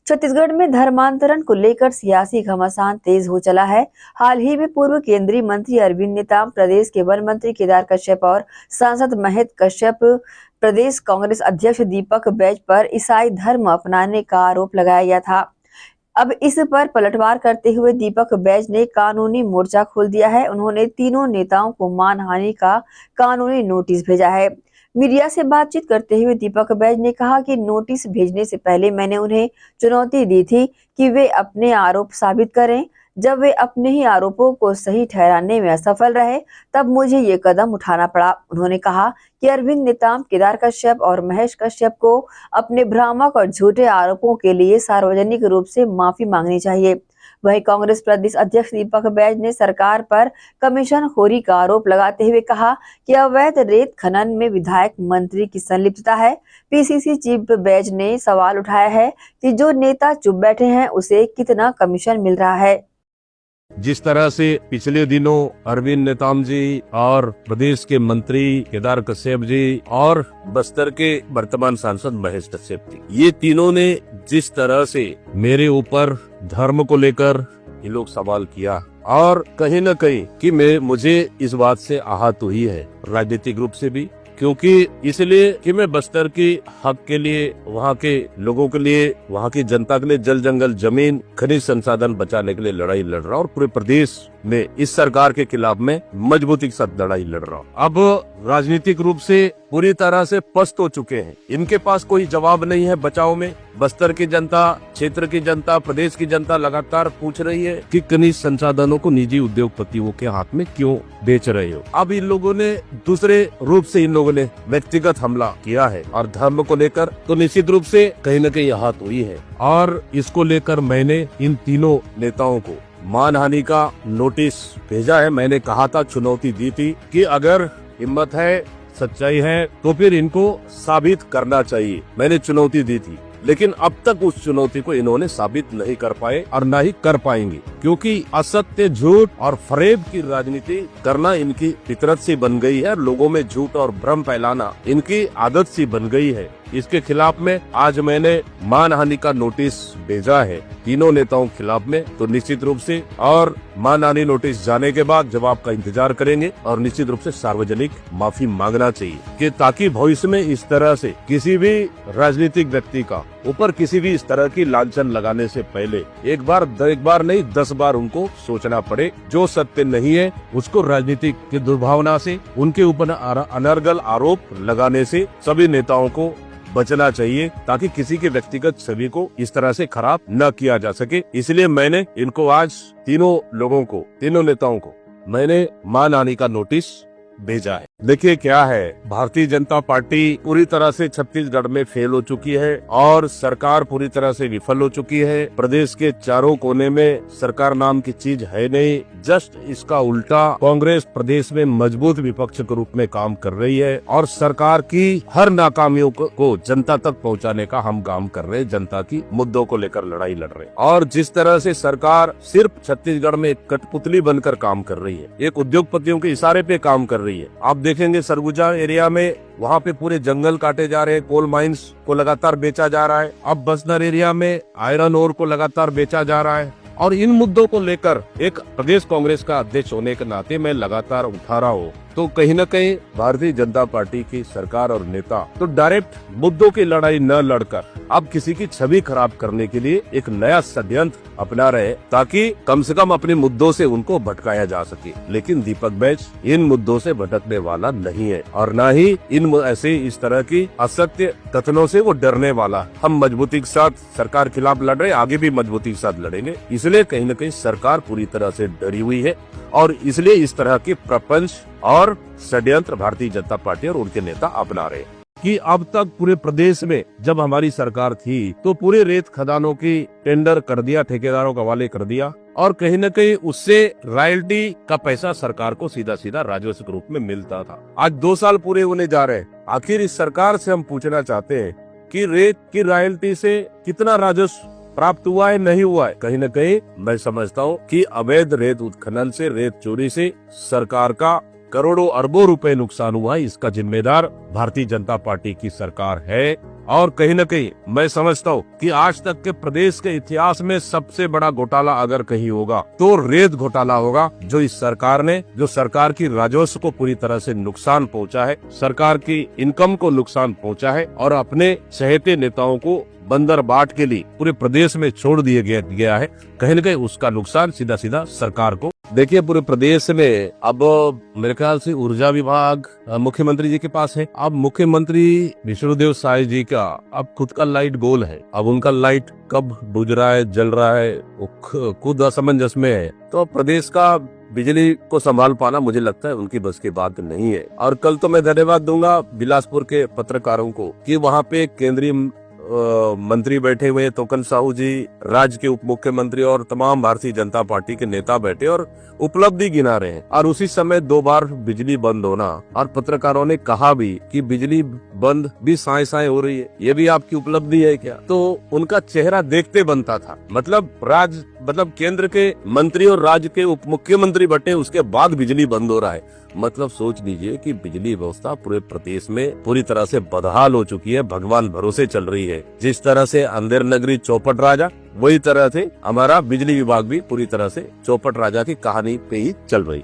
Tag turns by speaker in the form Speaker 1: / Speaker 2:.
Speaker 1: छत्तीसगढ़ में धर्मांतरण को लेकर सियासी घमासान तेज हो चला है। हाल ही में पूर्व केंद्रीय मंत्री अरविंद नेताम, प्रदेश के वन मंत्री केदार कश्यप और सांसद महेश कश्यप, प्रदेश कांग्रेस अध्यक्ष दीपक बैज पर ईसाई धर्म अपनाने का आरोप लगाया गया था। अब इस पर पलटवार करते हुए दीपक बैज ने कानूनी मोर्चा खोल दिया है। उन्होंने तीनों नेताओं को मानहानि का कानूनी नोटिस भेजा है। मीडिया से बातचीत करते हुए दीपक बैज ने कहा कि नोटिस भेजने से पहले मैंने उन्हें चुनौती दी थी कि वे अपने आरोप साबित करें। जब वे अपने ही आरोपों को सही ठहराने में असफल रहे, तब मुझे ये कदम उठाना पड़ा। उन्होंने कहा कि अरविंद नेताम, केदार कश्यप और महेश कश्यप को अपने भ्रामक और झूठे आरोपों के लिए सार्वजनिक रूप से माफी मांगनी चाहिए। वहीं कांग्रेस प्रदेश अध्यक्ष दीपक बैज ने सरकार पर कमीशनखोरी का आरोप लगाते हुए कहा कि अवैध रेत खनन में विधायक मंत्री की संलिप्तता है। पीसीसी चीफ बैज ने सवाल उठाया है कि जो नेता चुप बैठे हैं उसे कितना कमीशन मिल रहा है।
Speaker 2: जिस तरह से पिछले दिनों अरविंद नेताम जी और प्रदेश के मंत्री केदार कश्यप जी और बस्तर के वर्तमान सांसद महेश कश्यप जी, ये तीनों ने जिस तरह से मेरे ऊपर धर्म को लेकर ये लोग सवाल किया और कहीं न कहीं कि मुझे इस बात से आहत हुई है राजनीतिक रूप से भी, क्योंकि इसलिए कि मैं बस्तर की हक के लिए, वहाँ के लोगों के लिए, वहाँ की जनता के लिए जल जंगल जमीन खनिज संसाधन बचाने के लिए लड़ाई लड़ रहा हूँ और पूरे प्रदेश में इस सरकार के खिलाफ में मजबूती के साथ लड़ाई लड़ रहा हूँ। अब राजनीतिक रूप से पूरी तरह से पस्त हो चुके हैं, इनके पास कोई जवाब नहीं है बचाव में। बस्तर की जनता, क्षेत्र की जनता, प्रदेश की जनता लगातार पूछ रही है कि खनिज संसाधनों को निजी उद्योगपतियों के हाथ में क्यों बेच रहे हो। अब इन लोगों ने दूसरे रूप से इन लोगों ने व्यक्तिगत हमला किया है और धर्म को लेकर तो निश्चित रूप से कहीं न कहीं आहत हुई है और इसको लेकर मैंने इन तीनों नेताओं को मानहानि का नोटिस भेजा है। मैंने कहा था, चुनौती दी थी कि अगर हिम्मत है, सच्चाई है तो फिर इनको साबित करना चाहिए। मैंने चुनौती दी थी, लेकिन अब तक उस चुनौती को इन्होंने साबित नहीं कर पाए और न ही कर पाएंगे, क्योंकि असत्य, झूठ और फरेब की राजनीति करना इनकी फितरत सी बन गई है। लोगों में झूठ और भ्रम फैलाना इनकी आदत सी बन गई है। इसके खिलाफ में आज मैंने मानहानि का नोटिस भेजा है तीनों नेताओं के खिलाफ में, तो निश्चित रूप से और मानहानि नोटिस जाने के बाद जवाब का इंतजार करेंगे और निश्चित रूप से सार्वजनिक माफी मांगना चाहिए कि ताकि भविष्य में इस तरह से किसी भी राजनीतिक व्यक्ति का ऊपर किसी भी इस तरह की लांछन लगाने से पहले एक बार नहीं 10 बार उनको सोचना पड़े। जो सत्य नहीं है उसको राजनीतिक की दुर्भावना से, उनके ऊपर अनर्गल आरोप लगाने से सभी नेताओं को बचना चाहिए, ताकि किसी के व्यक्तिगत छवि को इस तरह से खराब न किया जा सके। इसलिए मैंने इनको आज तीनों नेताओं को मैंने मानहानि का नोटिस भेजा है। देखिए क्या है, भारतीय जनता पार्टी पूरी तरह से छत्तीसगढ़ में फेल हो चुकी है और सरकार पूरी तरह से विफल हो चुकी है। प्रदेश के चारों कोने में सरकार नाम की चीज है नहीं, जस्ट इसका उल्टा कांग्रेस प्रदेश में मजबूत विपक्ष के रूप में काम कर रही है और सरकार की हर नाकामियों को जनता तक पहुंचाने का हम काम कर रहे हैं। जनता की मुद्दों को लेकर लड़ाई लड़ रहे हैं और जिस तरह से सरकार सिर्फ छत्तीसगढ़ में एक कठपुतली बनकर काम कर रही है, एक उद्योगपतियों के इशारे पे काम कर रही है। आप देखेंगे सरगुजा एरिया में वहाँ पे पूरे जंगल काटे जा रहे हैं, कोल माइंस को लगातार बेचा जा रहा है। अब बस्तर एरिया में आयरन ओर को लगातार बेचा जा रहा है और इन मुद्दों को लेकर एक प्रदेश कांग्रेस का अध्यक्ष होने के नाते मैं लगातार उठा रहा हूँ। तो कहीं न कहीं भारतीय जनता पार्टी की सरकार और नेता तो डायरेक्ट मुद्दों की लड़ाई न लड़कर अब किसी की छवि खराब करने के लिए एक नया षड्यंत्र अपना रहे, ताकि कम से कम अपने मुद्दों से उनको भटकाया जा सके। लेकिन दीपक बैज इन मुद्दों से भटकने वाला नहीं है और न ही इन ऐसे इस तरह की असत्य कथनों से वो डरने वाला। हम मजबूती के साथ सरकार खिलाफ लड़ रहे, आगे भी मजबूती के साथ लड़ेंगे। इसलिए कहीं न कहीं सरकार पूरी तरह से डरी हुई है और इसलिए इस तरह के प्रपंच और षड्यंत्र भारतीय जनता पार्टी और उनके नेता अपना रहे कि अब तक पूरे प्रदेश में जब हमारी सरकार थी तो पूरे रेत खदानों की टेंडर कर दिया, ठेकेदारों के हवाले कर दिया और कहीं न कहीं उससे रॉयल्टी का पैसा सरकार को सीधा सीधा राजस्व के रूप में मिलता था। आज 2 साल पूरे होने जा रहे हैं। आखिर इस सरकार से हम पूछना चाहते हैं कि रेत की रॉयल्टी से कितना राजस्व प्राप्त हुआ है, नहीं हुआ है। कहीं न कहीं मैं समझता हूँ कि अवैध रेत उत्खनन से, रेत चोरी से सरकार का करोड़ों अरबों रुपए नुकसान हुआ, इसका जिम्मेदार भारतीय जनता पार्टी की सरकार है। और कहीं न कहीं मैं समझता हूँ कि आज तक के प्रदेश के इतिहास में सबसे बड़ा घोटाला अगर कहीं होगा तो रेत घोटाला होगा, जो इस सरकार ने, जो सरकार की राजस्व को पूरी तरह से नुकसान पहुंचा है, सरकार की इनकम को नुकसान पहुंचा है और अपने चहेते नेताओं को बंदर बाट के लिए पूरे प्रदेश में छोड़ गया है। कहीं न कहीं उसका नुकसान सीधा सीधा सरकार को। देखिए, पूरे प्रदेश में अब मेरे ख्याल से ऊर्जा विभाग मुख्यमंत्री जी के पास है। अब मुख्यमंत्री विष्णुदेव साय जी का अब खुद का लाइट गोल है। अब उनका लाइट कब बुझ रहा है, जल रहा है, वो खुद असमंजस में है। तो प्रदेश का बिजली को संभाल पाना मुझे लगता है उनकी बस की बात नहीं है। और कल तो मैं धन्यवाद दूंगा बिलासपुर के पत्रकारों को कि वहाँ पे केंद्रीय मंत्री बैठे हुए तोकन साहू जी, राज्य के उप मुख्यमंत्री और तमाम भारतीय जनता पार्टी के नेता बैठे और उपलब्धि गिना रहे हैं। और उसी समय 2 बार बिजली बंद होना, और पत्रकारों ने कहा भी कि बिजली बंद भी साए साए हो रही है, ये भी आपकी उपलब्धि है क्या? तो उनका चेहरा देखते बनता था। मतलब केंद्र के मंत्री और राज्य के उप मुख्यमंत्री बैठे, उसके बाद बिजली बंद हो रहा है। मतलब सोच लीजिए कि बिजली व्यवस्था पूरे प्रदेश में पूरी तरह से बदहाल हो चुकी है, भगवान भरोसे चल रही है। जिस तरह से अंधेर नगरी चौपट राजा, वही तरह से हमारा बिजली विभाग भी पूरी तरह से चौपट राजा की कहानी पे ही चल रही।